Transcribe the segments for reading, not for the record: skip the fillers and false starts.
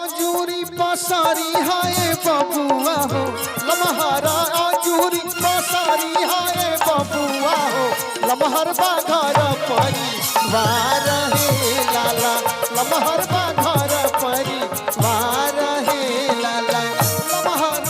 आजूरी पसारी हाय बबुआ हो लमहरा आजूरी पसारी हाय बबुआ हो लमहर बाघर परिवार हे लाला लमहर बाघर परिवार हे लाला लमहर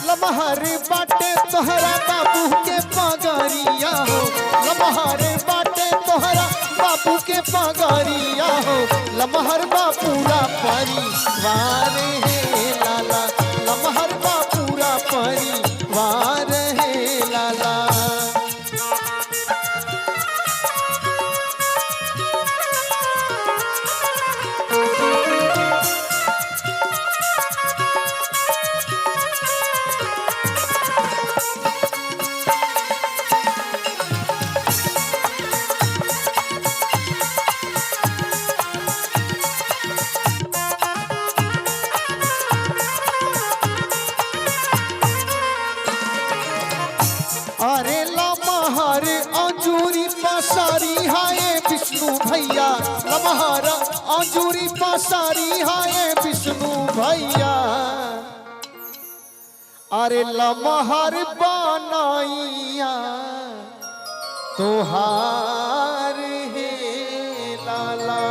लमहरे बाटे तोहरा बाबू के पगरिया हो लमहरे बाटे तोहरा बाबू के पगरिया हो लमहर बापूरा परिवार हे लाला लमहर बापूरा परिवार हे लाला अरे लमहर अंजूरी पसारी हाय विष्णु भैया लमहर अंजूरी पसारी हाय विष्णु भैया अरे लमहर बनैया तोहार हे लाला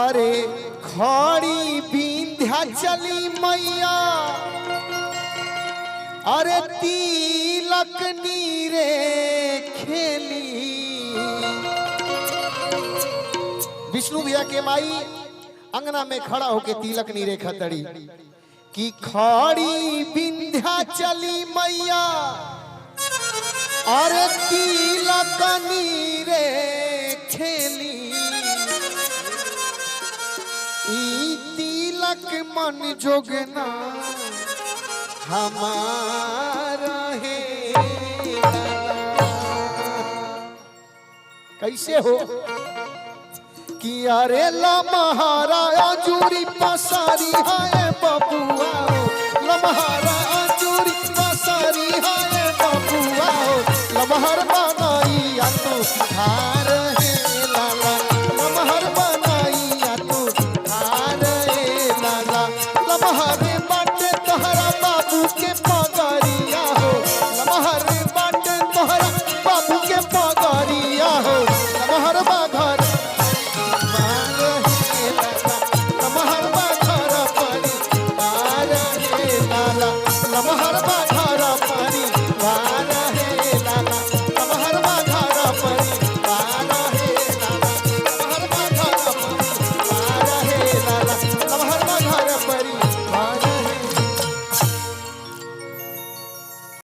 अरे खड़ी विंध्याचली मैया अरे तिलक नीरे खेली विष्णु भैया के माई अंगना में खड़ा होके तिलक नीरे खतड़ी की खड़ी विंध्याचली मैया अरे तिलक नीरे खेली ई तिलक मन जोगना हमारा है कैसे हो कि अरे लमहरा अंजूरी पसारी हाय बबुआ हो लमहरा अंजूरी पसारी हाय